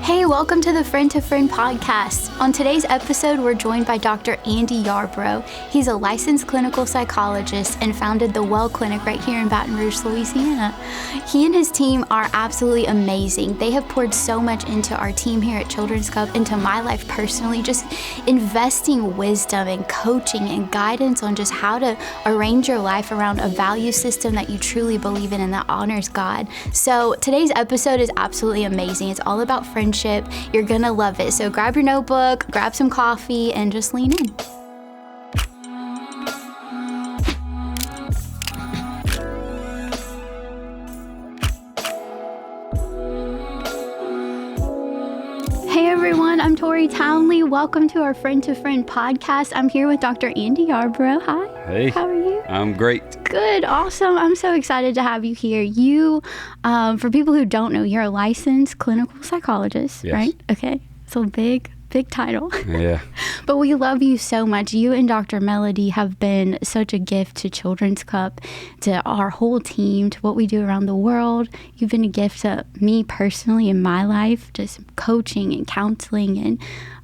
Hey, welcome to the Friend to Friend podcast. On today's episode, we're joined by Dr. Andy Yarborough. He's a licensed clinical psychologist and founded the Well Clinic right here in Baton Rouge, Louisiana. He and his team are absolutely amazing. They have poured so much into our team here at Children's Cup, into my life personally, just investing wisdom and coaching and guidance on just how to arrange your life around a value system that you truly believe in and that honors God. So today's episode is absolutely amazing. It's all about friendship. You're gonna love it. So grab your notebook, grab some coffee, and just lean in. Hey everyone, I'm Tori Townley. Welcome to our Friend to Friend podcast. I'm here with Dr. Andy Yarborough. Hi. Hey. How are you? I'm great. Good. Awesome. I'm so excited to have you here. You, for people who don't know, you're a licensed clinical psychologist, yes. Right? Okay. So big title. Yeah. But we love you so much. You and Dr. Melody have been such a gift to Children's Cup, to our whole team, to what we do around the world. You've been a gift to me personally in my life, just coaching and counseling.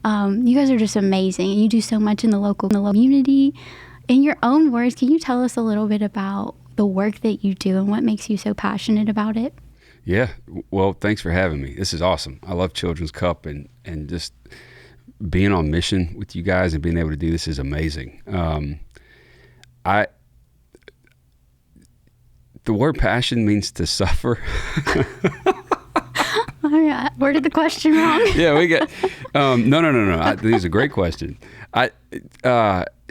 And you guys are just amazing. And you do so much in the local community. In your own words, can you tell us a little bit about the work that you do and what makes you so passionate about it? Yeah. Well, thanks for having me. This is awesome. I love Children's Cup and just being on mission with you guys and being able to do this is amazing. The word passion means to suffer. Worded the question wrong. Yeah, we got, no. I think it's a great question.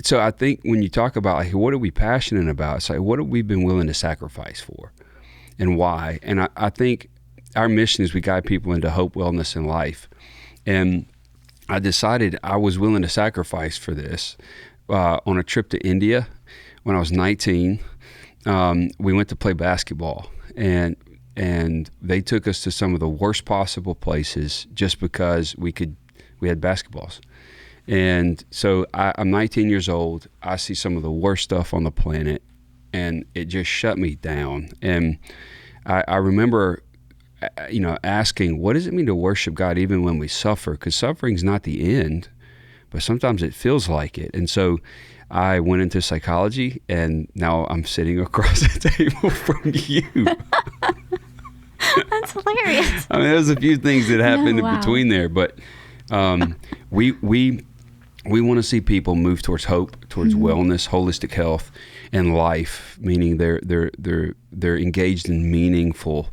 So I think when you talk about like, what are we passionate about, it's like, what have we been willing to sacrifice for and why? And I think our mission is we guide people into hope, wellness, and life. And I decided I was willing to sacrifice for this on a trip to India when I was 19. We went to play basketball, and they took us to some of the worst possible places just because we had basketballs. And so I'm 19 years old. I see some of the worst stuff on the planet, and it just shut me down. And I remember asking, what does it mean to worship God even when we suffer? Because suffering's not the end, but sometimes it feels like it. And so I went into psychology, and now I'm sitting across the table from you. That's hilarious. I mean, there's a few things that happened in between there, but we want to see people move towards hope, towards wellness, holistic health, and life, meaning they're engaged in meaningful,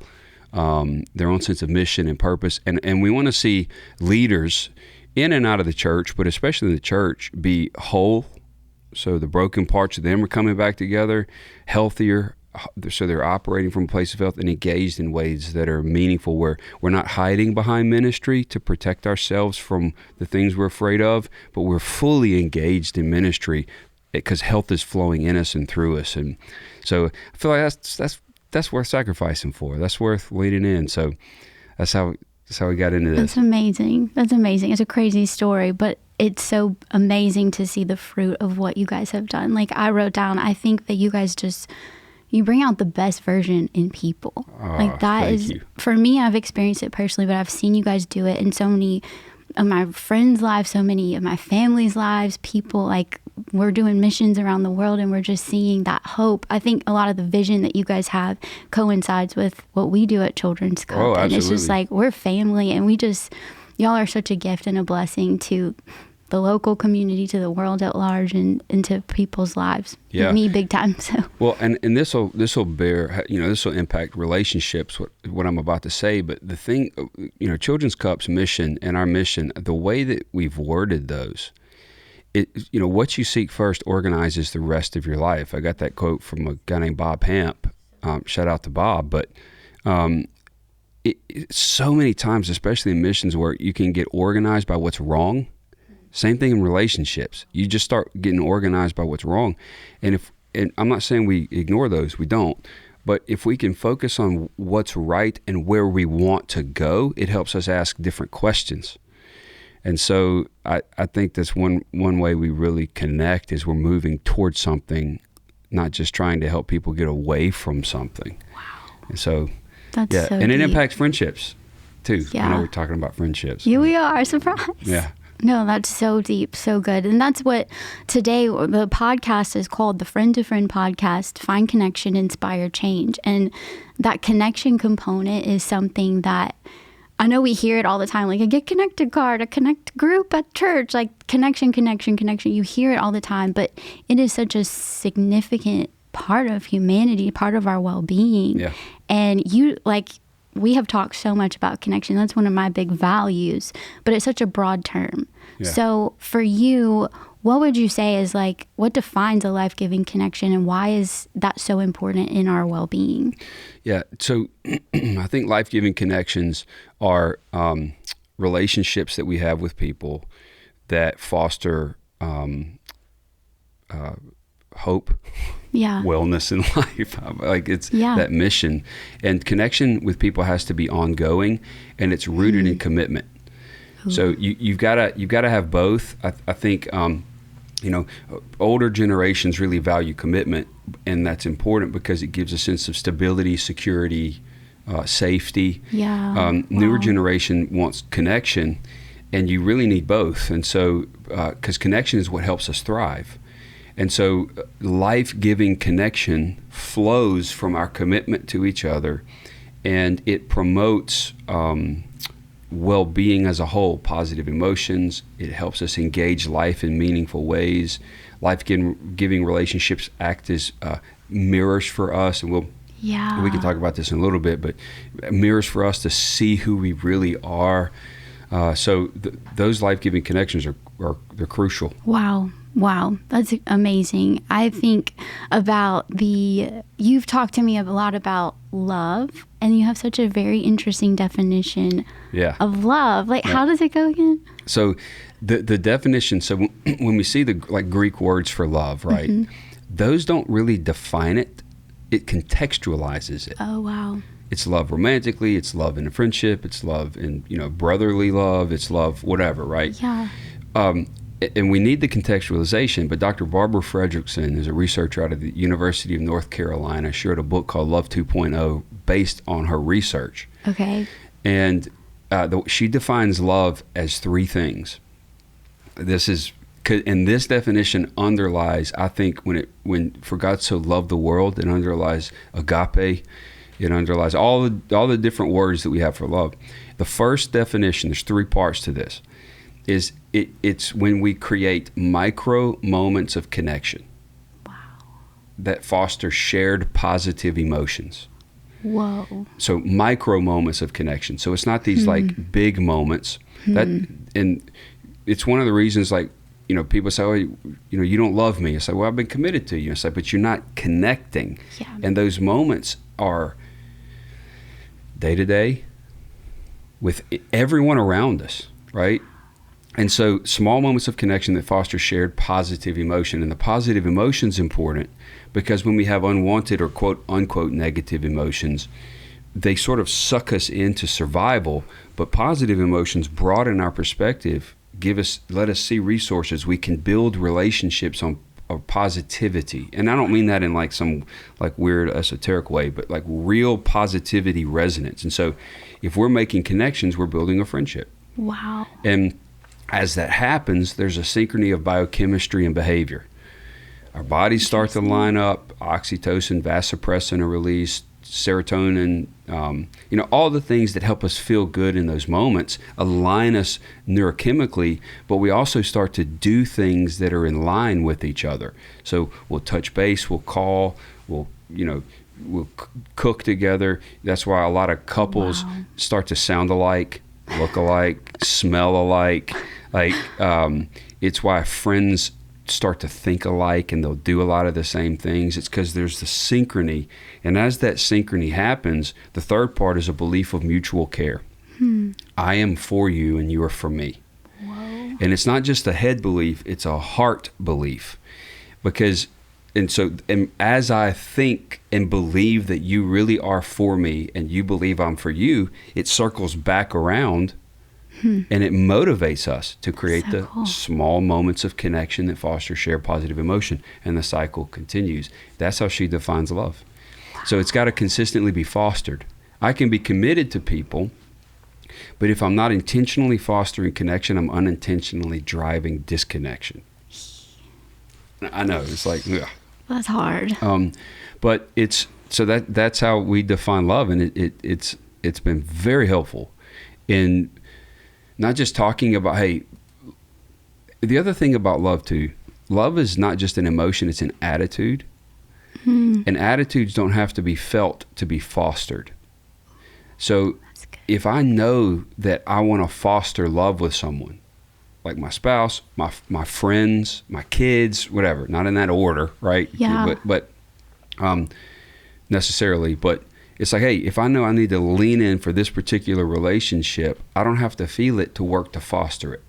their own sense of mission and purpose. And we want to see leaders in and out of the church, but especially in the church, be whole. So the broken parts of them are coming back together, healthier. So they're operating from a place of health and engaged in ways that are meaningful, where we're not hiding behind ministry to protect ourselves from the things we're afraid of, but we're fully engaged in ministry because health is flowing in us and through us. And so I feel like that's worth sacrificing for. That's worth leading in. So that's how we got into this. That's amazing. It's a crazy story, but it's so amazing to see the fruit of what you guys have done. Like I wrote down, I think that you guys you bring out the best version in people. Like that is, for me, I've experienced it personally, but I've seen you guys do it in so many of my friends' lives, so many of my family's lives. People, like, we're doing missions around the world and we're just seeing that hope. I think a lot of the vision that you guys have coincides with what we do at Children's Cup. Oh, absolutely. And it's just like, we're family, and y'all are such a gift and a blessing to the local community, to the world at large, and into people's lives. Yeah. Me big time. So well, and this will impact relationships, what I'm about to say. But the thing, Children's Cup's mission and our mission, the way that we've worded those, what you seek first organizes the rest of your life. I got that quote from a guy named Bob Hamp. Shout out to Bob. But so many times, especially in missions, where you can get organized by what's wrong. Same thing in relationships. You just start getting organized by what's wrong. And I'm not saying we ignore those, we don't. But if we can focus on what's right and where we want to go, it helps us ask different questions. And so I think that's one way we really connect, is we're moving towards something, not just trying to help people get away from something. Wow. And so, that's yeah, so and it deep. impacts friendships too. Yeah. I know we're talking about friendships. Here we are, surprise. Yeah. No, that's so deep, so good. And that's what today the podcast is called, the Friend to Friend podcast, Find Connection, Inspire Change. And that connection component is something that I know we hear it all the time, like a Get Connected card, a Connect group at church, like connection. You hear it all the time, but it is such a significant part of humanity, part of our well-being. Yeah. And we have talked so much about connection. That's one of my big values, but it's such a broad term. Yeah. So for you, what would you say is like, what defines a life-giving connection, and why is that so important in our well-being? Yeah. So I think life-giving connections are relationships that we have with people that foster hope, wellness in life. Like it's that mission, and connection with people has to be ongoing, and it's rooted in commitment. Ooh. So you've got to have both. I think older generations really value commitment, and that's important because it gives a sense of stability, security, safety. Newer generation wants connection, and you really need both. And so because connection is what helps us thrive. And so life-giving connection flows from our commitment to each other, and it promotes well-being as a whole, positive emotions. It helps us engage life in meaningful ways. Life-giving relationships act as mirrors for us, and we can talk about this in a little bit, but mirrors for us to see who we really are. So those life-giving connections they're crucial. Wow, that's amazing. I think about you've talked to me a lot about love, and you have such a very interesting definition of love. Like, how does it go again? So the definition, so when we see the Greek words for love, right, those don't really define it. It contextualizes it. Oh, wow. It's love romantically, it's love in a friendship, it's love in, brotherly love, it's love, whatever, right? Yeah. And we need the contextualization, but Dr. Barbara Fredrickson is a researcher out of the University of North Carolina. She wrote a book called Love 2.0 based on her research. Okay. And she defines love as three things. And this definition underlies, I think, when for God so loved the world, it underlies agape. It underlies all the different words that we have for love. The first definition, there's three parts to this, is it's when we create micro moments of connection that foster shared positive emotions. Whoa. So micro moments of connection. So it's not these like big moments. And it's one of the reasons, like, people say, oh, you don't love me. I say, well, I've been committed to you. I say, but you're not connecting. Yeah. And those moments are day to day with everyone around us, right? And so small moments of connection that foster shared positive emotion. And the positive emotion's important because when we have unwanted or quote unquote negative emotions, they sort of suck us into survival. But positive emotions broaden our perspective, let us see resources. We can build relationships on positivity. And I don't mean that in like some like weird esoteric way, but like real positivity resonance. And so if we're making connections, we're building a friendship. Wow. And as that happens, there's a synchrony of biochemistry and behavior. Our bodies start to line up, oxytocin, vasopressin are released, serotonin, all the things that help us feel good in those moments align us neurochemically, but we also start to do things that are in line with each other. So we'll touch base, we'll call, we'll cook together. That's why a lot of couples start to sound alike, look alike, smell alike. It's why friends start to think alike and they'll do a lot of the same things. It's because there's the synchrony. And as that synchrony happens, the third part is a belief of mutual care. I am for you and you are for me. Whoa. And it's not just a head belief, it's a heart belief. And as I think and believe that you really are for me and you believe I'm for you, it circles back around. And it motivates us to create small moments of connection that foster shared positive emotion, and the cycle continues. That's how she defines love. Wow. So it's got to consistently be fostered. I can be committed to people, But if I'm not intentionally fostering connection, I'm unintentionally driving disconnection. I know, it's like, ugh. That's hard. But that's how we define love, and it's been very helpful in not just talking about, hey, the other thing about love too, love is not just an emotion, it's an attitude. And attitudes don't have to be felt to be fostered. So if I know that I want to foster love with someone, like my spouse, my friends, my kids, whatever, not in that order, right? Yeah. But necessarily, but it's like, hey, if I know I need to lean in for this particular relationship, I don't have to feel it to work to foster it.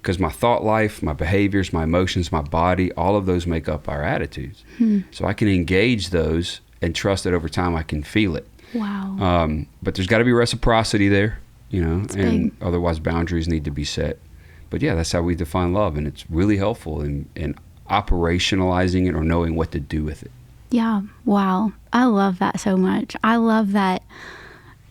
Because my thought life, my behaviors, my emotions, my body, all of those make up our attitudes. So I can engage those and trust that over time I can feel it. Wow. But there's got to be reciprocity there, It's and big. otherwise boundaries need to be set. But yeah, that's how we define love, and it's really helpful in operationalizing it or knowing what to do with it. Yeah. Wow. I love that so much. I love that.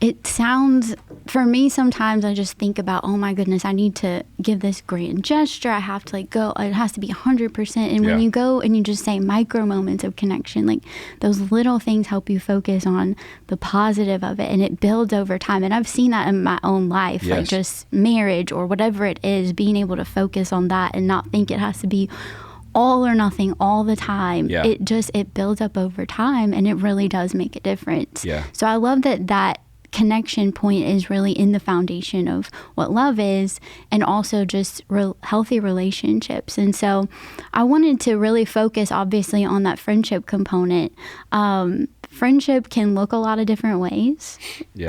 It sounds, for me, sometimes I just think about, oh my goodness, I need to give this grand gesture. I have to go, it has to be 100%. And when you go and you just say micro moments of connection, like those little things help you focus on the positive of it, and it builds over time. And I've seen that in my own life, like just marriage or whatever it is, being able to focus on that and not think it has to be all or nothing all the time. It builds up over time, and it really does make a difference. So I love that connection point is really in the foundation of what love is, and also just healthy relationships. And so I wanted to really focus obviously on that friendship component. Friendship can look a lot of different ways.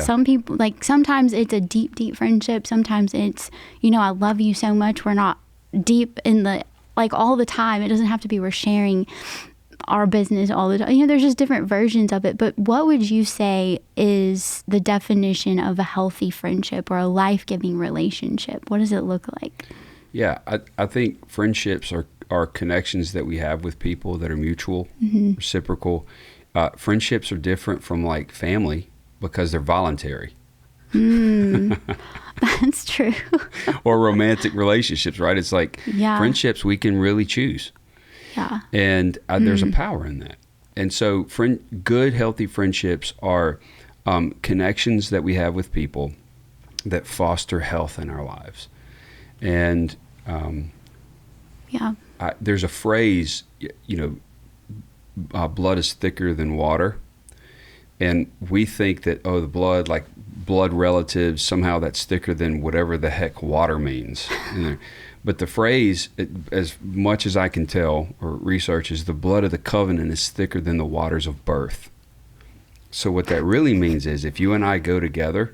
Some people, like, sometimes it's a deep friendship. Sometimes it's, I love you so much. We're not deep in the, like, all the time. It doesn't have to be we're sharing our business all the time. There's just different versions of it. But what would you say is the definition of a healthy friendship or a life-giving relationship? What does it look like? Yeah, I think friendships are connections that we have with people that are mutual, reciprocal. Friendships are different from like family because they're voluntary. That's true. Or romantic relationships, right? It's like friendships we can really choose. And there's a power in that. And so good, healthy friendships are connections that we have with people that foster health in our lives. And there's a phrase, blood is thicker than water. And we think that, the blood, like blood relatives, somehow that's thicker than whatever the heck water means. But the phrase, as much as I can tell or research, is the blood of the covenant is thicker than the waters of birth. So what that really means is if you and I go together,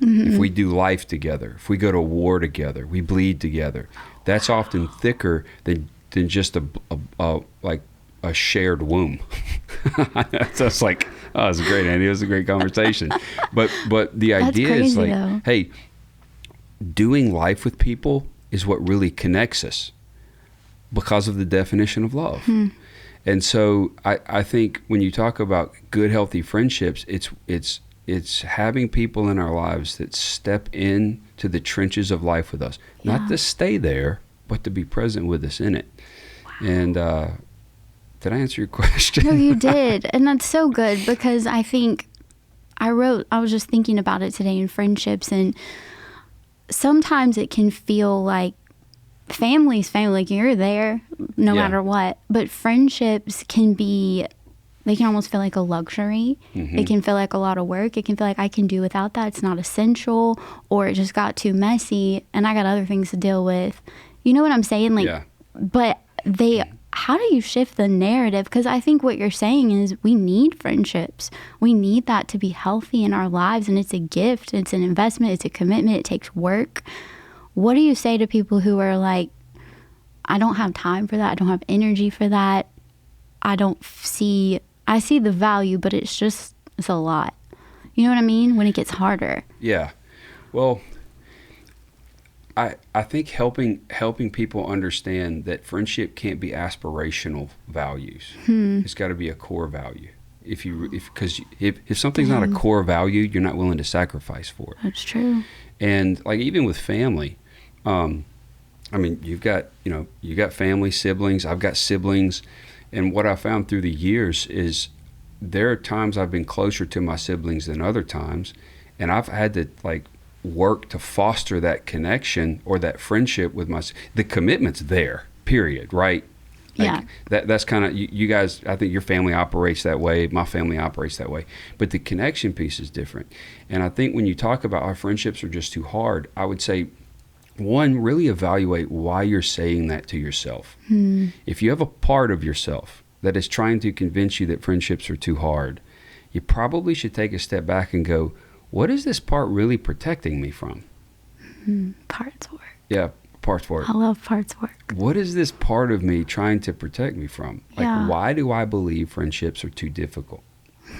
if we do life together, if we go to war together, we bleed together, that's often thicker than just a shared womb. So it's like, it's a great idea. It was a great conversation. But the idea is like, though. Hey, doing life with people is what really connects us because of the definition of love. And so I think when you talk about good, healthy friendships, it's having people in our lives that step into the trenches of life with us, not to stay there, but to be present with us in it. And did I answer your question? No, you did. And that's so good, because I think I was just thinking about it today in friendships, and sometimes it can feel like family's family, like you're there no matter what. But friendships they can almost feel like a luxury. It can feel like a lot of work. It can feel like I can do without that. It's not essential, or it just got too messy and I got other things to deal with. You know what I'm saying? But how do you shift the narrative? Because I think what you're saying is we need friendships. We need that to be healthy in our lives, and it's a gift. It's an investment. It's a commitment. It takes work. What do you say to people who are like, I don't have time for that. I don't have energy for that. I see the value, but it's a lot. You know what I mean? When it gets harder. Yeah. Well, I think helping people understand that friendship can't be aspirational values. It's got to be a core value. Because if something's not a core value, you're not willing to sacrifice for it. That's true. And like even with family, I mean, you got family, siblings. I've got siblings, and what I found through the years is there are times I've been closer to my siblings than other times, and I've had to like work to foster that connection or that friendship with the commitment's there, period, right? Like, that's kind of you guys. I think your family operates that way. My family operates that way, but the connection piece is different. And I think when you talk about our friendships are just too hard, I would say, one, really evaluate why you're saying that to yourself. If you have a part of yourself that is trying to convince you that friendships are too hard, you probably should take a step back and go, what is this part really protecting me from? Parts work. Yeah, parts work. I love parts work. What is this part of me trying to protect me from? Like, why do I believe friendships are too difficult?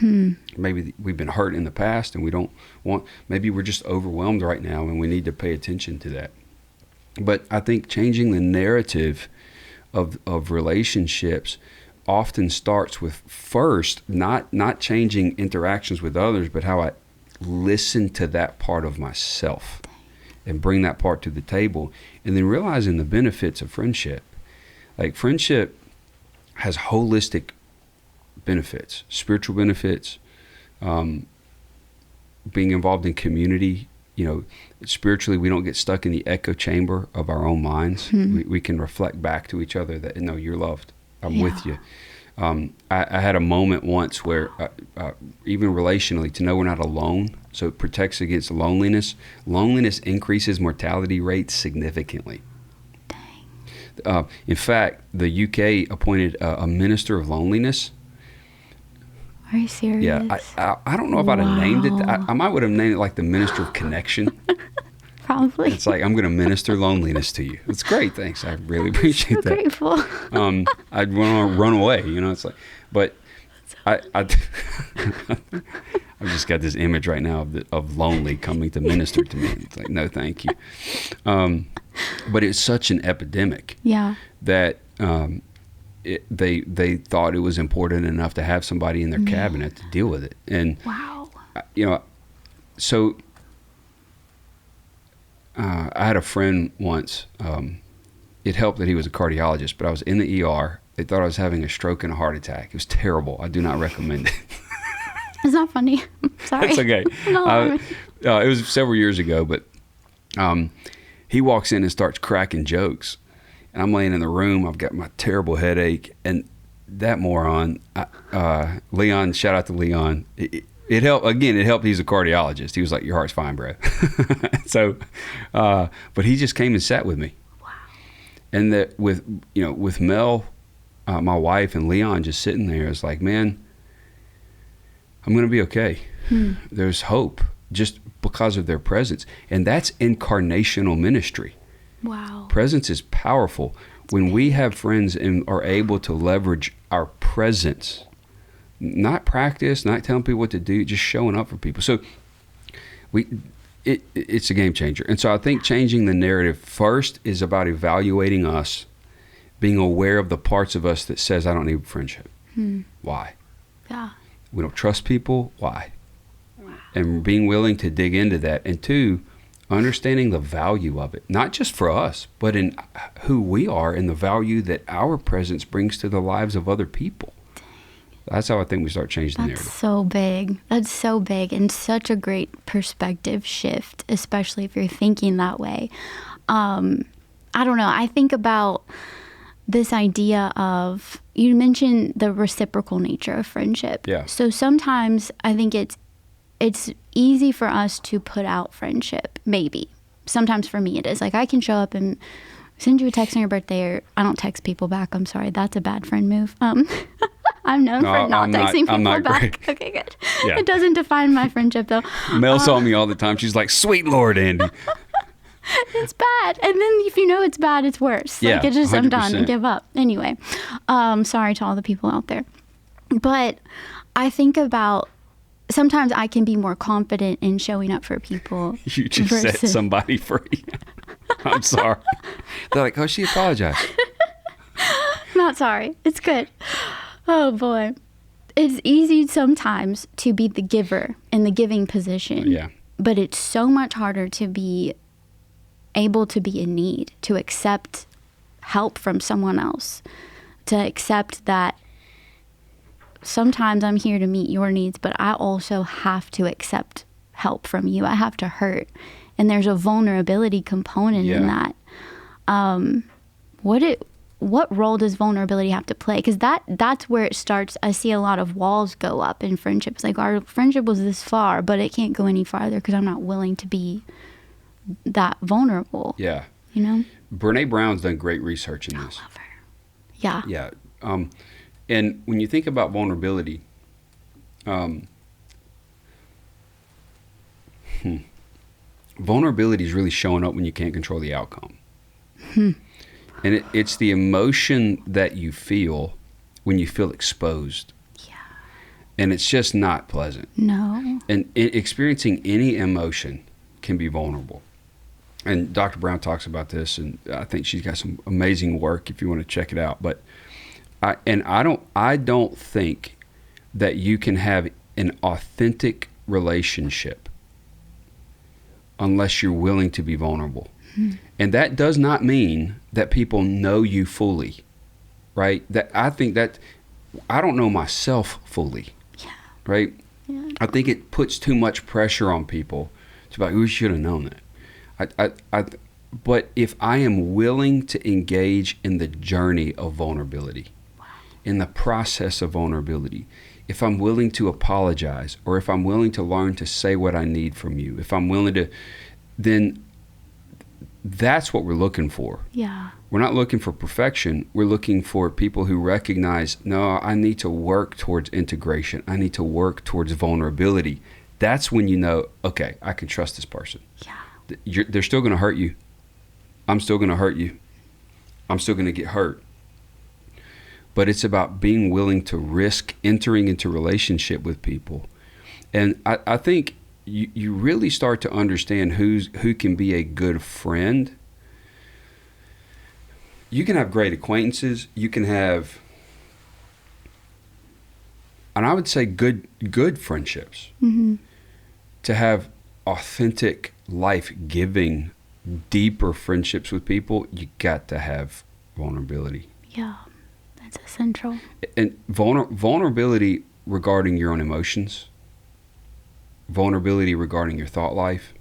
Maybe we've been hurt in the past and we don't want, maybe we're just overwhelmed right now and we need to pay attention to that. But I think changing the narrative of relationships often starts with first, not changing interactions with others, but how I listen to that part of myself and bring that part to the table, and then realizing the benefits of friendship. Like friendship has holistic benefits, spiritual benefits, being involved in community. Spiritually, we don't get stuck in the echo chamber of our own minds. We can reflect back to each other that, no, you're loved. I'm with you. I had a moment once where, even relationally, to know we're not alone, so it protects against loneliness. Loneliness increases mortality rates significantly. Dang. In fact, the UK appointed a minister of loneliness. Are you serious? Yeah, I don't know if I'd have named it. I might would have named it like the minister of connection. Probably. It's like, I'm going to minister loneliness to you. It's great. Thanks. I really appreciate that. Grateful. I'd want to run away, it's like, but I've just got this image right now of lonely coming to minister to me. It's like, no, thank you. But it's such an epidemic that they thought it was important enough to have somebody in their cabinet to deal with it. And, so I had a friend once, it helped that he was a cardiologist, but I was in the ER. They thought I was having a stroke and a heart attack. It was terrible. I do not recommend it. It's not funny. Sorry. It's okay. No, it was several years ago, but he walks in and starts cracking jokes. And I'm laying in the room. I've got my terrible headache. And that moron, Leon, shout out to Leon. It helped. Again, it helped. He's a cardiologist. He was like, your heart's fine, bro. So, but he just came and sat with me. Wow. And that with Mel, my wife, and Leon just sitting there, it's like, man, I'm going to be okay. There's hope just because of their presence. And that's incarnational ministry. Wow. Presence is powerful. When we have friends and are able to leverage our presence, not practice, not telling people what to do, just showing up for people. So it's a game changer. And so I think changing the narrative first is about evaluating us, being aware of the parts of us that says, I don't need friendship. Why? Yeah. We don't trust people. Why? Wow. And being willing to dig into that. And two, understanding the value of it, not just for us, but in who we are and the value that our presence brings to the lives of other people. That's how I think we start changing the narrative. That's so big. That's so big and such a great perspective shift, especially if you're thinking that way. I don't know. I think about this idea of, you mentioned the reciprocal nature of friendship. Yeah. So sometimes I think it's easy for us to put out friendship, maybe. Sometimes for me it is. Like I can show up and send you a text on your birthday, or I don't text people back. I'm sorry. That's a bad friend move. I'm known for not texting people back. Great. Okay, good. Yeah. It doesn't define my friendship though. Mel saw me all the time. She's like, sweet Lord, Andy. It's bad. And then if you know it's bad, it's worse. Yeah, like it's just, 100%. I'm done and give up. Anyway, sorry to all the people out there. But I think about, sometimes I can be more confident in showing up for people. You just set somebody free. I'm sorry. They're like, oh, she apologized. Not sorry. It's good. Oh, boy. It's easy sometimes to be the giver in the giving position. Yeah. But it's so much harder to be able to be in need, to accept help from someone else, to accept that sometimes I'm here to meet your needs, but I also have to accept help from you. I have to hurt. And there's a vulnerability component in that. What role does vulnerability have to play? Because that's where it starts. I see a lot of walls go up in friendships. Like, our friendship was this far, but it can't go any farther because I'm not willing to be that vulnerable. Yeah. You know? Brene Brown's done great research in this. I love her. Yeah. Yeah. And when you think about vulnerability, vulnerability is really showing up when you can't control the outcome. And it's the emotion that you feel when you feel exposed. Yeah. And it's just not pleasant. No. And experiencing any emotion can be vulnerable. And Dr. Brown talks about this, and I think she's got some amazing work if you want to check it out. But I don't think that you can have an authentic relationship unless you're willing to be vulnerable. And that does not mean that people know you fully, right? That I think that I don't know myself fully, right? Yeah. I think it puts too much pressure on people to be like, we should have known that. But if I am willing to engage in the journey of vulnerability, in the process of vulnerability, if I'm willing to apologize, or if I'm willing to learn to say what I need from you, if I'm willing to, then that's what we're looking for. Yeah. We're not looking for perfection. We're looking for people who recognize, no, I need to work towards integration. I need to work towards vulnerability. That's when you know, okay, I can trust this person. Yeah. They're still going to hurt you. I'm still going to hurt you. I'm still going to get hurt. But it's about being willing to risk entering into relationship with people. And I think you really start to understand who can be a good friend. You can have great acquaintances. You can have, and I would say good friendships. Mm-hmm. To have authentic, life-giving, deeper friendships with people, you got to have vulnerability. Yeah, that's essential. And vulnerability regarding your own emotions, vulnerability regarding your thought life,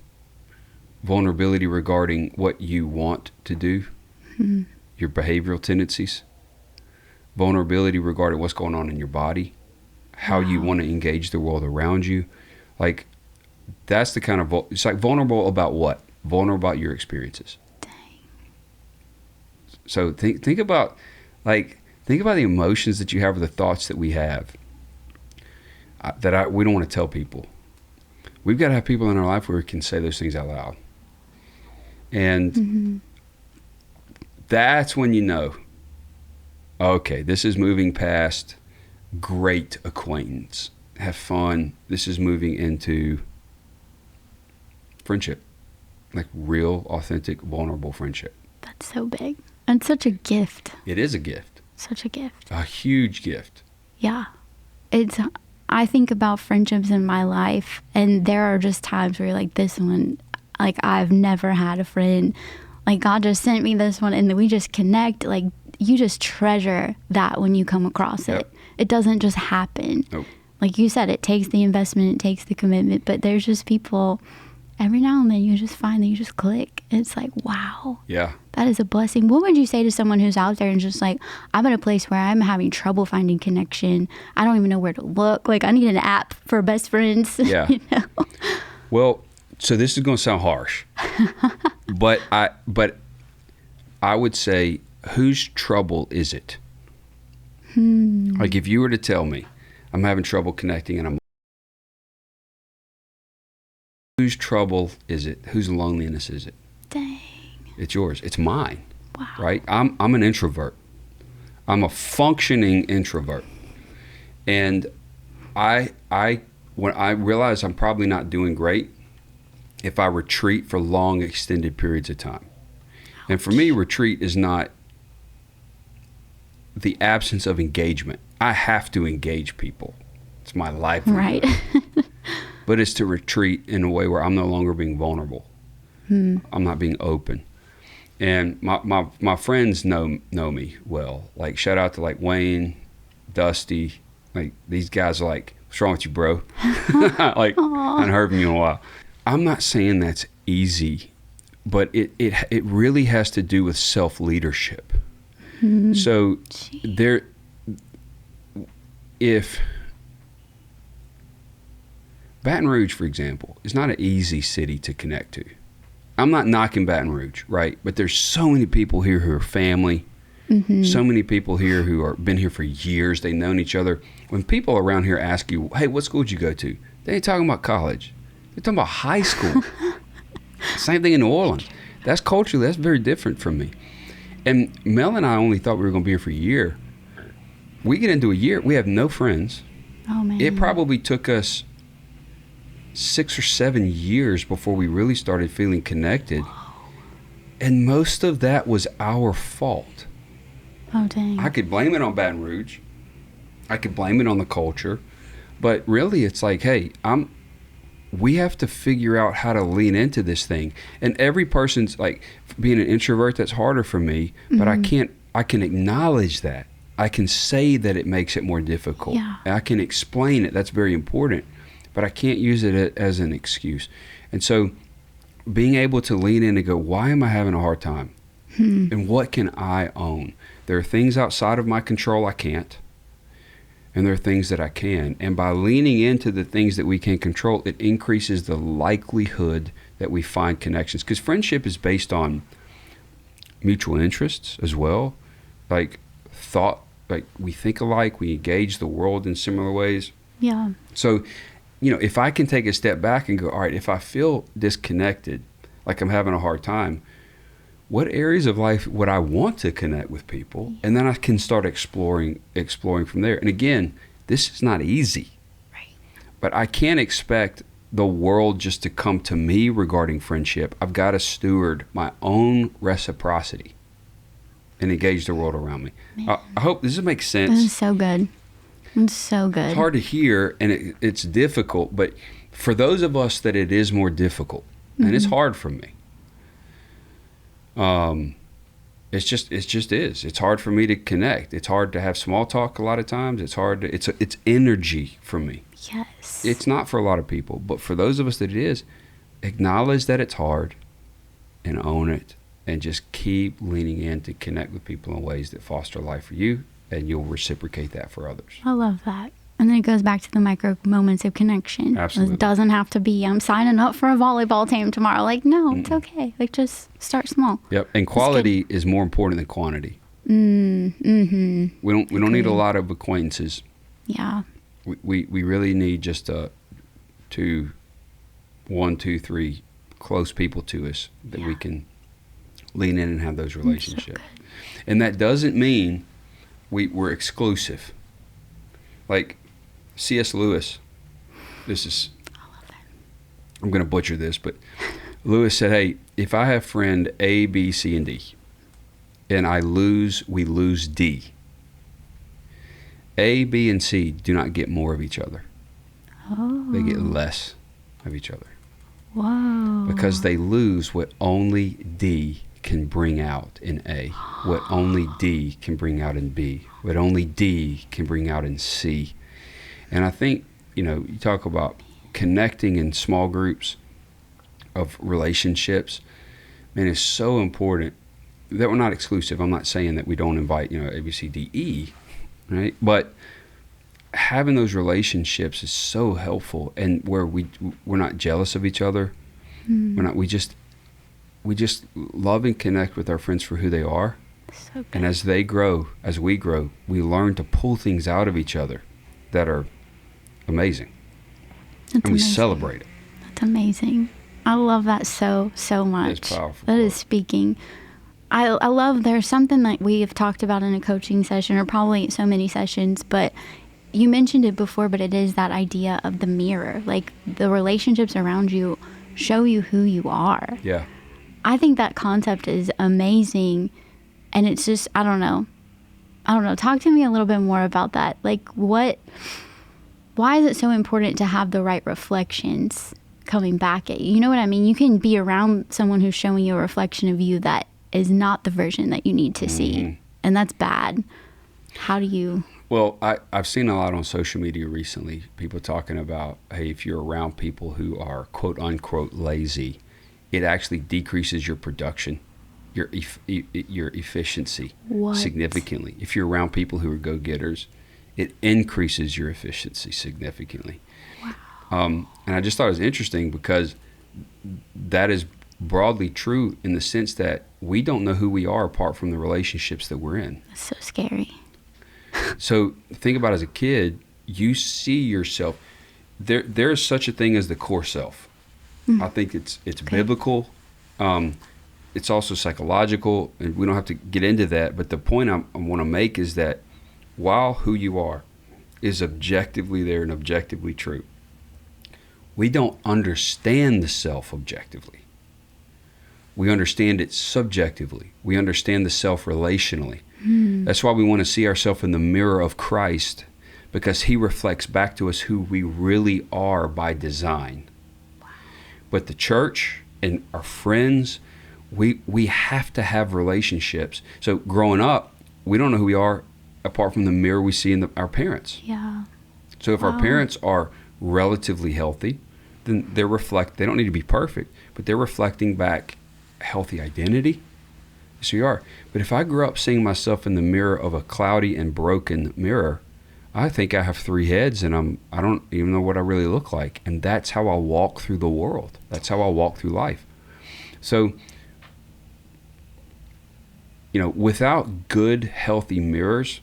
vulnerability regarding what you want to do, your behavioral tendencies, vulnerability regarding what's going on in your body, how you want to engage the world around you. Like, that's the kind of, it's like vulnerable about what? Vulnerable about your experiences. Dang. So think about the emotions that you have, or the thoughts that we have we don't want to tell people. We've got to have people in our life where we can say those things out loud. And that's when you know, okay, this is moving past great acquaintance, have fun. This is moving into friendship, like real, authentic, vulnerable friendship. That's so big. And such a gift. It is a gift. Such a gift. A huge gift. Yeah. I think about friendships in my life, and there are just times where you're like, this one, like, I've never had a friend. Like, God just sent me this one, and then we just connect. Like, you just treasure that when you come across it. It doesn't just happen. Nope. Like you said, it takes the investment, it takes the commitment, but there's just people, every now and then you just find that you just click. It's like, wow. Yeah. That is a blessing. What would you say to someone who's out there and just like, I'm in a place where I'm having trouble finding connection. I don't even know where to look. Like, I need an app for best friends. Yeah. You know? Well, so this is going to sound harsh, but I would say, whose trouble is it? Like, if you were to tell me, I'm having trouble connecting, and whose trouble is it? Whose loneliness is it? Dang. It's yours. It's mine. Wow. Right? I'm an introvert. I'm a functioning introvert. And when I realize I'm probably not doing great if I retreat for long, extended periods of time. Ouch. And for me, retreat is not the absence of engagement. I have to engage people. It's my livelihood. Right. but it's to retreat in a way where I'm no longer being vulnerable. I'm not being open. And my friends know me well. Like, shout out to like Wayne, Dusty. Like, these guys are like, what's wrong with you, bro? Like, I haven't heard from you in a while. I'm not saying that's easy, but it really has to do with self-leadership. So if Baton Rouge, for example, is not an easy city to connect to. I'm not knocking Baton Rouge, right? But there's so many people here who are family. So many people here who are been here for years. They've known each other. When people around here ask you, hey, what school did you go to? They ain't talking about college. They're talking about high school. Same thing in New Orleans. That's culturally, that's very different from me. And Mel and I only thought we were going to be here for a year. We get into a year, we have no friends. Oh, man. It probably took us 6 or 7 years before we really started feeling connected. And most of that was our fault. Oh, dang. I could blame it on Baton Rouge. I could blame it on the culture. But really, it's like, hey, we have to figure out how to lean into this thing. And every person's like, being an introvert, that's harder for me. But I can acknowledge that. I can say that it makes it more difficult. Yeah. I can explain it. That's very important. But I can't use it as an excuse. And so being able to lean in and go, why am I having a hard time? And what can I own? There are things outside of my control I can't. And there are things that I can. And by leaning into the things that we can control, it increases the likelihood that we find connections. Because friendship is based on mutual interests as well. Like thought, like we think alike, we engage the world in similar ways. Yeah. So, if I can take a step back and go, all right, if I feel disconnected, like I'm having a hard time, what areas of life would I want to connect with people? And then I can start exploring from there. And again, this is not easy. Right. But I can't expect the world just to come to me regarding friendship. I've got to steward my own reciprocity and engage the world around me. I hope this makes sense. This is so good. It's so good. It's hard to hear, and it's difficult, but for those of us that it is more difficult, and it's hard for me, it's just is. It's hard for me to connect. It's hard to have small talk a lot of times. It's hard to, it's energy for me. Yes. It's not for a lot of people, but for those of us that it is, acknowledge that it's hard and own it, and just keep leaning in to connect with people in ways that foster life for you, and you'll reciprocate that for others. I love that. And then it goes back to the micro moments of connection. Absolutely. It doesn't have to be, I'm signing up for a volleyball team tomorrow. Like, no, it's okay. Like, just start small. Yep. And quality is more important than quantity. We don't need a lot of acquaintances. Yeah. We really need just 1, 2, 3 close people to us that we can lean in and have those relationships. So and that doesn't mean we're exclusive. Like C.S. Lewis, I love it. I'm going to butcher this, but Lewis said, hey, if I have friend A, B, C, and D, and we lose D, A, B, and C do not get more of each other. Oh. They get less of each other. Whoa. Because they lose what only D can bring out in A, what only D can bring out in B, what only D can bring out in C. And I think, you talk about connecting in small groups of relationships, man, it's so important that we're not exclusive. I'm not saying that we don't invite, A, B, C, D, E, right? But having those relationships is so helpful, and where we're not jealous of each other. We just love and connect with our friends for who they are. So good. And as they grow, as we grow, we learn to pull things out of each other that are amazing. That's and we amazing. celebrate it. That's amazing. I love that so much. It's powerful. That is speaking. I love, there's something that we have talked about in a coaching session, or probably so many sessions, but you mentioned it before, but it is that idea of the mirror. Like, the relationships around you show you who you are. Yeah. I think that concept is amazing. And it's just, I don't know. Talk to me a little bit more about that. Like, what why is it so important to have the right reflections coming back at you? You know what I mean? You can be around someone who's showing you a reflection of you that is not the version that you need to see. And that's bad. How do you... Well, I've seen a lot on social media recently, people talking about, hey, if you're around people who are quote unquote lazy, it actually decreases your production, your efficiency significantly. If you're around people who are go-getters, it increases your efficiency significantly. Wow. And I just thought it was interesting because that is broadly true in the sense that we don't know who we are apart from the relationships that we're in. That's so scary. So think about as a kid, you see yourself. There is such a thing as the core self. I think it's biblical. It's also psychological, and we don't have to get into that. But the point I want to make is that while who you are is objectively there and objectively true, we don't understand the self objectively. We understand it subjectively. We understand the self relationally. That's why we want to see ourselves in the mirror of Christ, because he reflects back to us who we really are by design. Wow. But the church and our friends, we have to have relationships. So growing up, we don't know who we are apart from the mirror we see in our parents. Yeah. So if our parents are relatively healthy, then they don't need to be perfect, but they're reflecting back healthy identity. So you are. But if I grew up seeing myself in the mirror of a cloudy and broken mirror, I think I have 3 heads and I don't even know what I really look like. And that's how I walk through the world. That's how I walk through life. So, without good, healthy mirrors,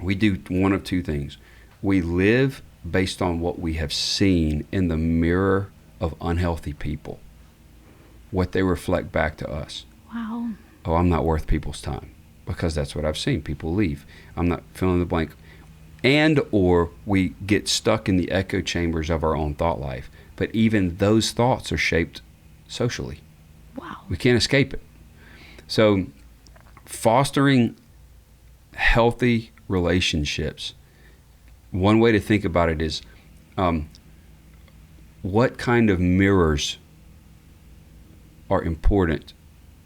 we do one of 2 things. We live based on what we have seen in the mirror of unhealthy people, what they reflect back to us. Wow. Oh, I'm not worth people's time, because that's what I've seen. People leave. I'm not filling the blank. And or we get stuck in the echo chambers of our own thought life. But even those thoughts are shaped socially. Wow. We can't escape it. So fostering healthy relationships, one way to think about it is what kind of mirrors are important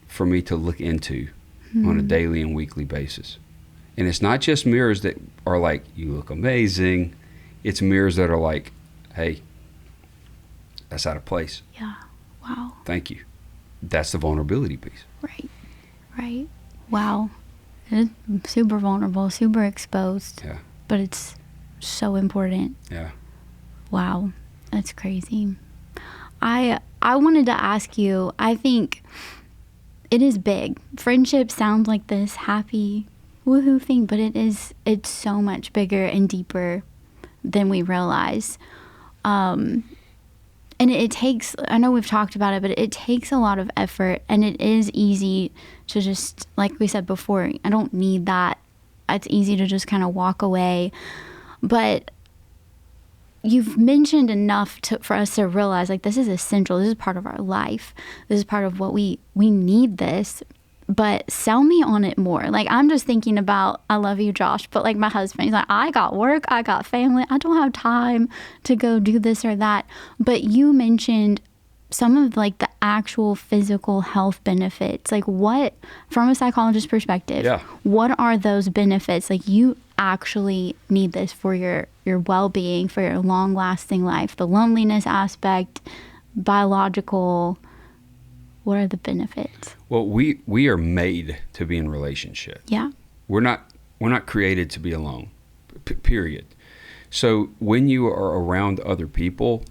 for me to look into on a daily and weekly basis. And it's not just mirrors that are like, you look amazing. It's mirrors that are like, hey, that's out of place. Yeah. Wow. Thank you. That's the vulnerability piece. Right. Wow. It's super vulnerable, super exposed. Yeah. But it's so important. Yeah. Wow. That's crazy. I wanted to ask you, I think it is big. Friendship sounds like this happy woohoo thing, but it's so much bigger and deeper than we realize. And it takes, I know we've talked about it, but it takes a lot of effort, and it is easy to just, like we said before, I don't need that. It's easy to just kind of walk away. But you've mentioned enough for us to realize, like, this is essential. This is part of our life. This is part of what we need this. But sell me on it more. Like, I'm just thinking about, I love you, Josh, but like my husband, he's like, I got work, I got family, I don't have time to go do this or that. But you mentioned some of like the actual physical health benefits. Like, what, from a psychologist perspective, what are those benefits? Like, you actually need this for your well-being, for your long-lasting life, the loneliness aspect, biological. What are the benefits? Well, we are made to be in relationship. Yeah. We're not created to be alone. Period. So when you are around other people,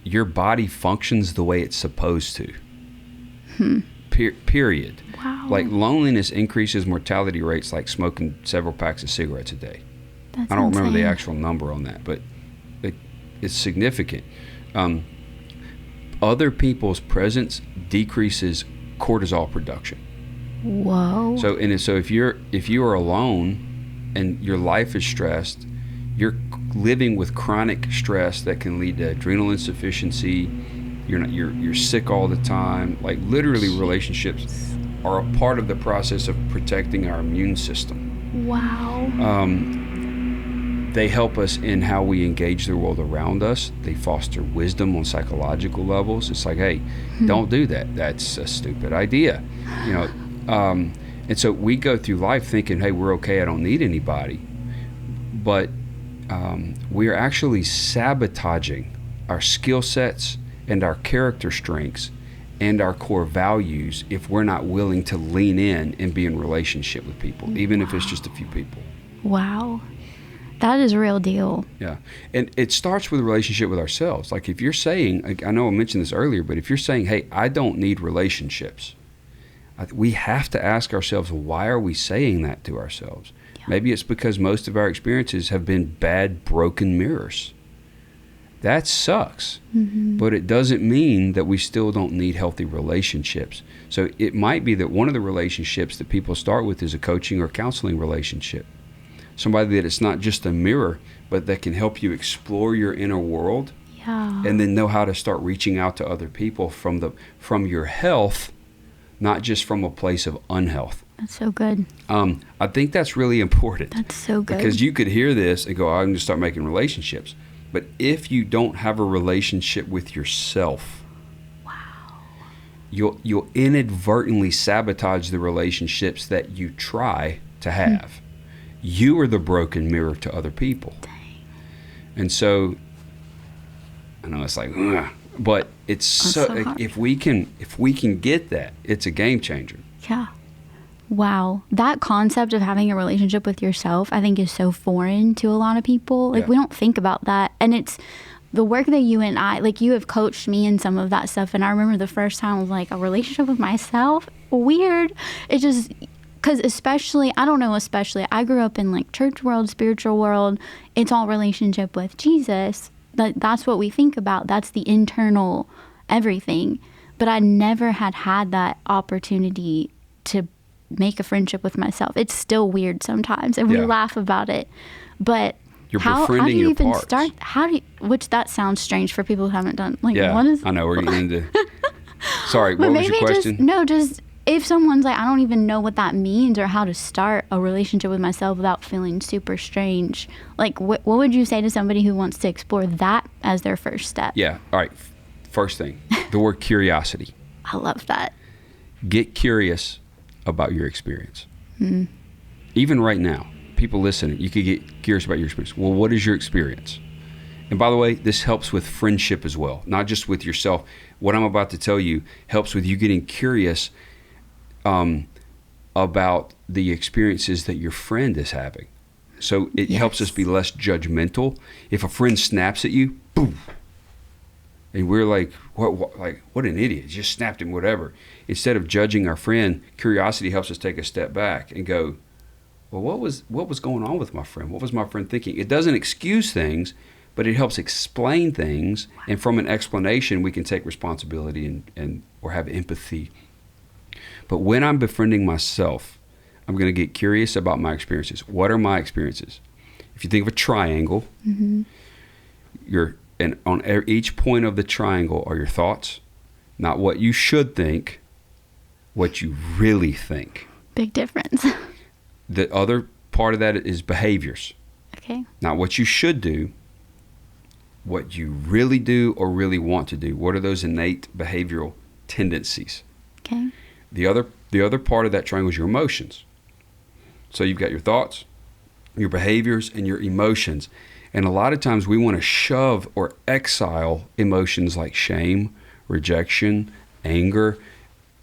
your body functions the way it's supposed to. Period. Wow. Like, loneliness increases mortality rates like smoking several packs of cigarettes a day. That's I don't remember insane. the actual number on that, but it's significant. Other people's presence decreases cortisol production. Whoa. So if you are alone and your life is stressed, you're living with chronic stress that can lead to adrenal insufficiency. You're sick all the time. Like, literally, relationships are a part of the process of protecting our immune system. Wow. They help us in how we engage the world around us. They foster wisdom on psychological levels. It's like, hey, don't do that. That's a stupid idea. You know, and so we go through life thinking, hey, we're okay. I don't need anybody. But we're actually sabotaging our skill sets and our character strengths and our core values if we're not willing to lean in and be in relationship with people, even if it's just a few people. Wow. That is a real deal. Yeah. And it starts with a relationship with ourselves. Like if you're saying, I know I mentioned this earlier, but if you're saying, hey, I don't need relationships, we have to ask ourselves, why are we saying that to ourselves? Yeah. Maybe it's because most of our experiences have been bad, broken mirrors. That sucks. But it doesn't mean that we still don't need healthy relationships. So it might be that one of the relationships that people start with is a coaching or counseling relationship. Somebody that it's not just a mirror, but that can help you explore your inner world, and then know how to start reaching out to other people from your health, not just from a place of unhealth. That's so good. I think that's really important. That's so good. Because you could hear this and go, I'm going to start making relationships. But if you don't have a relationship with yourself, you'll inadvertently sabotage the relationships that you try to have. You are the broken mirror to other people. Dang. And so, I know it's like, ugh, but it's so if we can get that, it's a game changer. Yeah. Wow. That concept of having a relationship with yourself, I think, is so foreign to a lot of people. Like, we don't think about that. And it's the work that you and I, like, you have coached me in some of that stuff. And I remember the first time I was like, a relationship with myself? Weird. It just... Because especially, I grew up in like church world, spiritual world. It's all relationship with Jesus. That's what we think about. That's the internal everything. But I never had that opportunity to make a friendship with myself. It's still weird sometimes, and we laugh about it. But how do you even start? Which that sounds strange for people who haven't done. Like, what is? I know we're getting into. Sorry, what was your question? Just if someone's like, I don't even know what that means or how to start a relationship with myself without feeling super strange. Like, what would you say to somebody who wants to explore that as their first step? Yeah. All right. First thing, the word curiosity. I love that. Get curious about your experience. Even right now, people listening, you could get curious about your experience. Well, what is your experience? And by the way, this helps with friendship as well, not just with yourself. What I'm about to tell you helps with you getting curious about the experiences that your friend is having. So it helps us be less judgmental. If a friend snaps at you, boom, and we're like, what an idiot, just snapped him, whatever. Instead of judging our friend, curiosity helps us take a step back and go, well, what was going on with my friend? What was my friend thinking? It doesn't excuse things, but it helps explain things. And from an explanation, we can take responsibility and or have empathy. But when I'm befriending myself, I'm going to get curious about my experiences. What are my experiences? If you think of a triangle, and on each point of the triangle are your thoughts, not what you should think, what you really think. Big difference. The other part of that is behaviors. Okay. Not what you should do, what you really do or really want to do. What are those innate behavioral tendencies? Okay. The other part of that triangle is your emotions. So you've got your thoughts, your behaviors, and your emotions. And a lot of times we want to shove or exile emotions like shame, rejection, anger.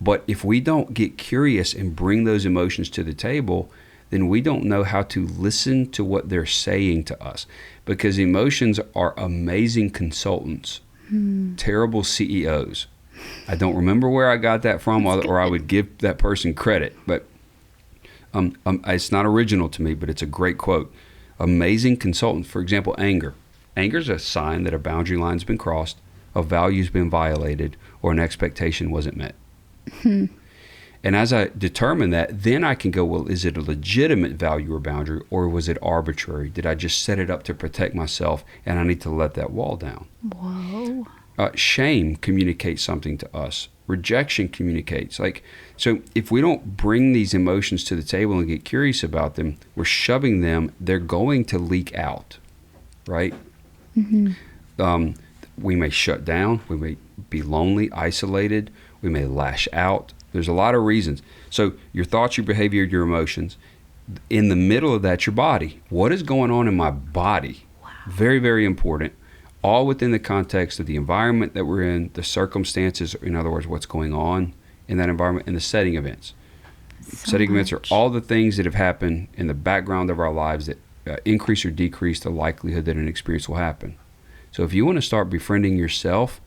But if we don't get curious and bring those emotions to the table, then we don't know how to listen to what they're saying to us. Because emotions are amazing consultants, terrible CEOs. I don't remember where I got that from, or I would give that person credit. But it's not original to me, but it's a great quote. Amazing consultant. For example, anger. Anger is a sign that a boundary line's been crossed, a value's been violated, or an expectation wasn't met. And as I determine that, then I can go, well, is it a legitimate value or boundary, or was it arbitrary? Did I just set it up to protect myself, and I need to let that wall down? Whoa. Shame communicates something to us. Rejection communicates. So if we don't bring these emotions to the table and get curious about them, we're shoving them. They're going to leak out, right? Mm-hmm. We may shut down. We may be lonely, isolated. We may lash out. There's a lot of reasons. So your thoughts, your behavior, your emotions. In the middle of that, your body. What is going on in my body? Wow. Very, very important. All within the context of the environment that we're in, the circumstances, in other words, what's going on in that environment, and the setting events. Setting events are all the things that have happened in the background of our lives that increase or decrease the likelihood that an experience will happen. So if you want to start befriending yourself,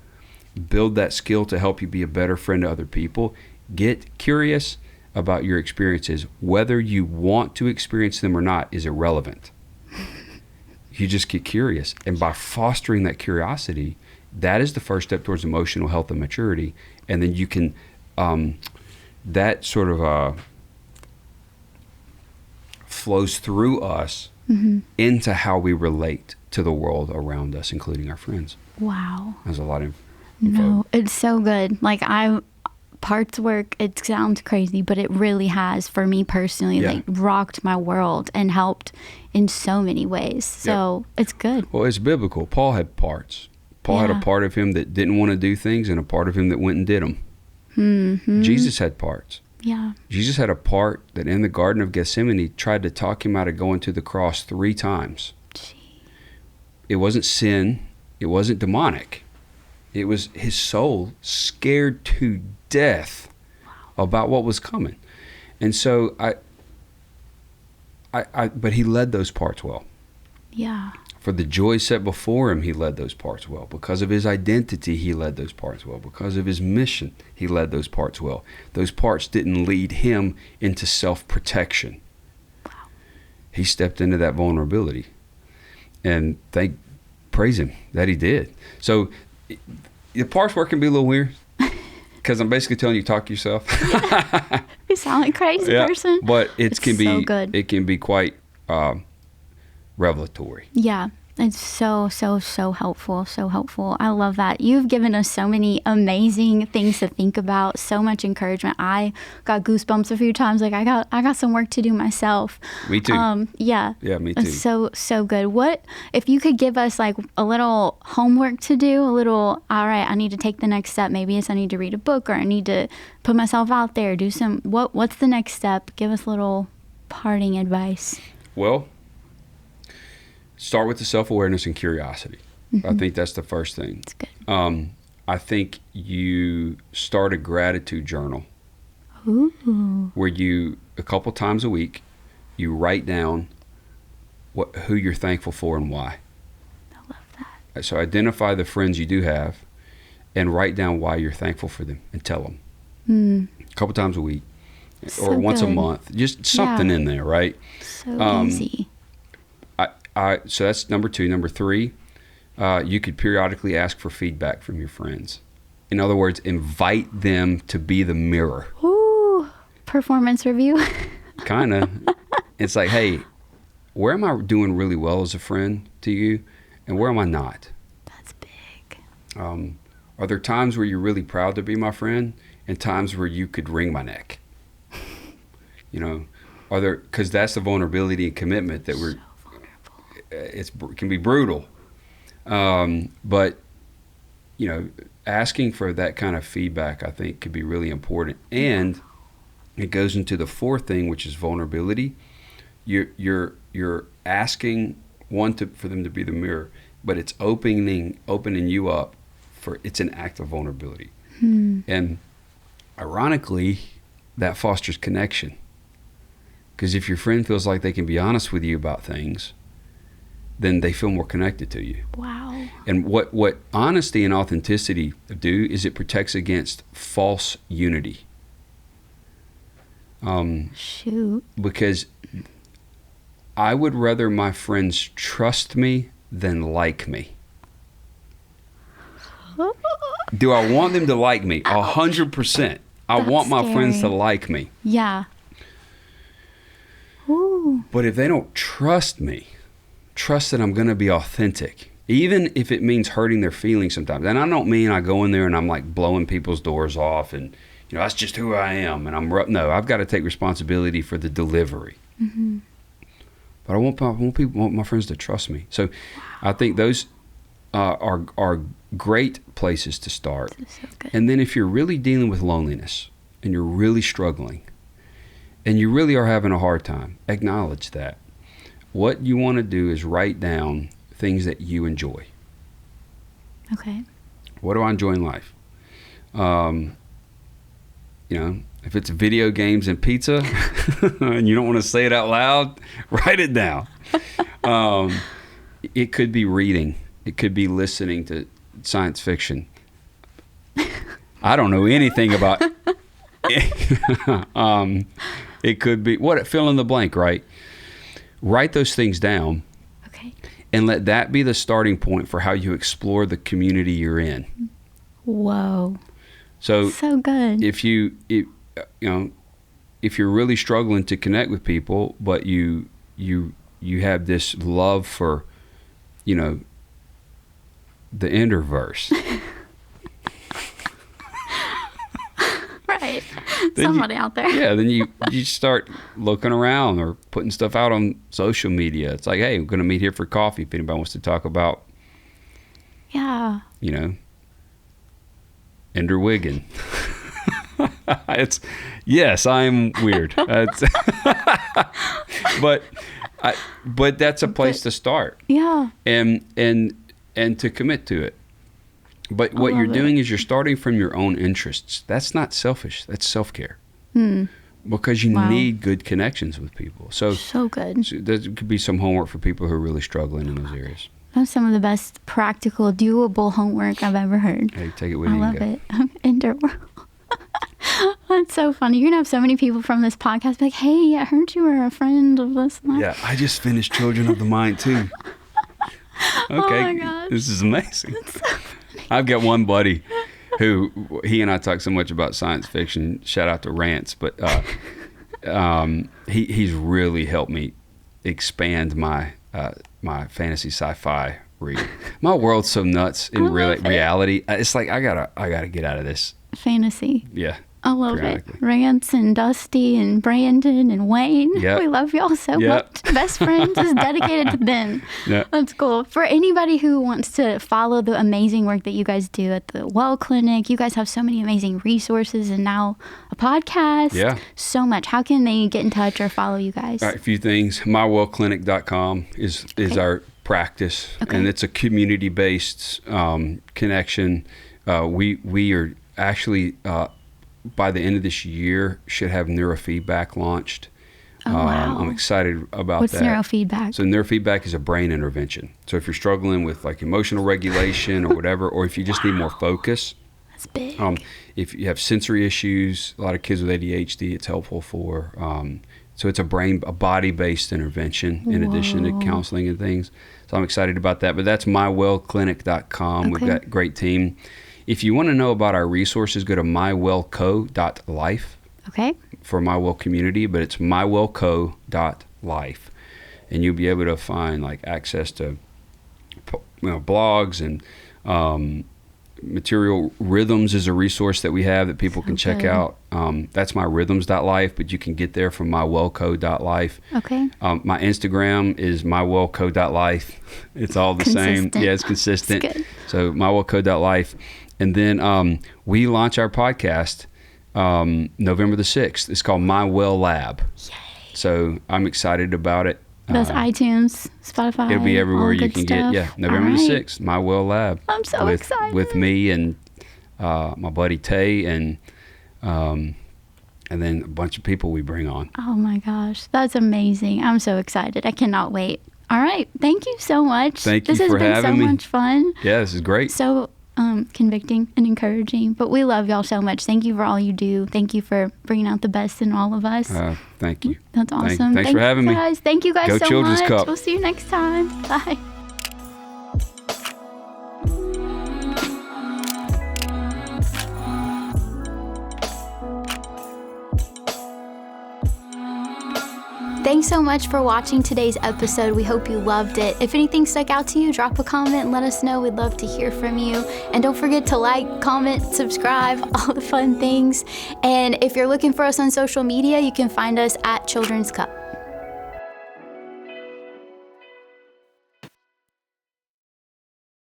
build that skill to help you be a better friend to other people, get curious about your experiences. Whether you want to experience them or not is irrelevant. You just get curious. And by fostering that curiosity, that is the first step towards emotional health and maturity. And then you can, that sort of flows through us into how we relate to the world around us, including our friends. Wow. There's a lot of No, it's so good. Parts work, it sounds crazy, but it really has, for me personally, rocked my world and helped in so many ways. So it's good. Well, it's biblical. Paul had parts. Paul had a part of him that didn't want to do things and a part of him that went and did them. Mm-hmm. Jesus had parts. Yeah. Jesus had a part that in the Garden of Gethsemane tried to talk him out of going to the cross 3 times. Gee. It wasn't sin. It wasn't demonic. It was his soul scared to death about what was coming. And so but he led those parts well. Yeah. For the joy set before him, he led those parts well. Because of his identity, he led those parts well. Because of his mission, he led those parts well. Those parts didn't lead him into self-protection. Wow. He stepped into that vulnerability. And praise him that he did. So the parts work can be a little weird. Because I'm basically telling you, talk to yourself. You sound like a crazy person. But it can be so good. It can be quite revelatory. Yeah. It's so helpful. So helpful. I love that. You've given us so many amazing things to think about, so much encouragement. I got goosebumps a few times. I got some work to do myself. Me too. Yeah. Yeah, me too. So good. What if you could give us a little homework to do, all right, I need to take the next step. Maybe it's I need to read a book, or I need to put myself out there, do what's the next step? Give us a little parting advice. Well, start with the self-awareness and curiosity. Mm-hmm. I think that's the first thing. That's good. I think you start a gratitude journal. Ooh. Where you, a couple times a week, you write down who you're thankful for and why. I love that. So identify the friends you do have and write down why you're thankful for them and tell them. A couple times a week or once a month. Just something in there, right? So easy. So that's number 2. Number 3, you could periodically ask for feedback from your friends. In other words, invite them to be the mirror. Ooh, performance review. Kind of. It's like, hey, where am I doing really well as a friend to you, and where am I not? That's big. Are there times where you're really proud to be my friend, and times where you could wring my neck? Because that's the vulnerability and commitment that we're. It can be brutal, but asking for that kind of feedback, I think, could be really important. And it goes into the 4th thing, which is vulnerability. You're asking for them to be the mirror, but it's opening you up it's an act of vulnerability. And ironically, that fosters connection. Because if your friend feels like they can be honest with you about things, then they feel more connected to you. Wow. And what honesty and authenticity do is it protects against false unity. Shoot. Because I would rather my friends trust me than like me. Do I want them to like me? 100%. I want my friends to like me. Yeah. Ooh. But if they don't trust me, trust that I'm going to be authentic, even if it means hurting their feelings sometimes. And I don't mean I go in there and I'm like blowing people's doors off and, that's just who I am. And no, I've got to take responsibility for the delivery. Mm-hmm. But I want my friends to trust me. So I think those are great places to start. So good. And then if you're really dealing with loneliness and you're really struggling and you really are having a hard time, acknowledge that. What you want to do is write down things that you enjoy. Okay. What do I enjoy in life? If it's video games and pizza and you don't want to say it out loud, write it down. It could be reading. It could be listening to science fiction. I don't know anything about it could be fill in the blank, right? Write those things down. Okay. And let that be the starting point for how you explore the community you're in. Whoa. So good. If you're really struggling to connect with people, but you have this love for, the Enderverse. Right. Somebody out there. Yeah, then you start looking around or putting stuff out on social media. It's like, hey, I'm going to meet here for coffee if anybody wants to talk about, Ender Wiggin. Yes, I'm weird. But that's a place to start. Yeah. And to commit to it. But what you're doing is you're starting from your own interests. That's not selfish. That's self-care. Because you need good connections with people. So good. So there could be some homework for people who are really struggling in those areas. That's some of the best practical, doable homework I've ever heard. Hey, take it with you. I love it. Yarborough. That's so funny. You're going to have so many people from this podcast be like, hey, I heard you were a friend of this. Yeah, I just finished Children of the Mind, too. Okay, oh my gosh. This is amazing. I've got one buddy who, he and I talk so much about science fiction. Shout out to Rants. But he's really helped me expand my fantasy sci-fi reading. My world's so nuts in reality. It's like I gotta get out of this fantasy. Yeah, I love it. Rance and Dusty and Brandon and Wayne. Yep. We love y'all so much. Best Friends is dedicated to them. Yep. That's cool. For anybody who wants to follow the amazing work that you guys do at the Well Clinic, you guys have so many amazing resources and now a podcast. Yeah. So much. How can they get in touch or follow you guys? All right, a few things. MyWellClinic.com is our practice, and it's a community-based connection. We are actually by the end of this year should have neurofeedback launched. Oh, wow. I'm excited about What's that. neurofeedback? So neurofeedback is a brain intervention. So if you're struggling with like emotional regulation or whatever, or if you just need more focus, that's big. If you have sensory issues, a lot of kids with ADHD, it's helpful for. So it's a body-based intervention in addition to counseling and things. So I'm excited about that. But that's mywellclinic.com. We've got a great team. If you want to know about our resources, go to mywellco.life. Okay. For My Well Community, but it's mywellco.life. And you'll be able to find like access to blogs and material. Rhythms is a resource that we have that people can check out. That's myrhythms.life, but you can get there from mywellco.life. Okay. My Instagram is mywellco.life. It's all the same. Yeah, it's consistent. That's good. So mywellco.life. And then we launch our podcast November the 6th. It's called My Well Lab. Yay. So I'm excited about it. That's iTunes, Spotify. It'll be everywhere you can stuff. get. Yeah, November the 6th, My Well Lab. I'm so excited. With me and my buddy Tay and then a bunch of people we bring on. Oh my gosh, that's amazing. I'm so excited. I cannot wait. All right. Thank you so much. Thank you for having me. This has been so much fun. Yeah, this is great. So convicting and encouraging. But we love y'all so much. Thank you for all you do. Thank you for bringing out the best in all of us. Thank you. That's awesome. Thanks for having me. Thank you guys Go so Children's much. Cup. We'll see you next time. Bye. Thanks so much for watching today's episode. We hope you loved it. If anything stuck out to you, drop a comment and let us know. We'd love to hear from you. And don't forget to like, comment, subscribe, all the fun things. And if you're looking for us on social media, you can find us at Children's Cup.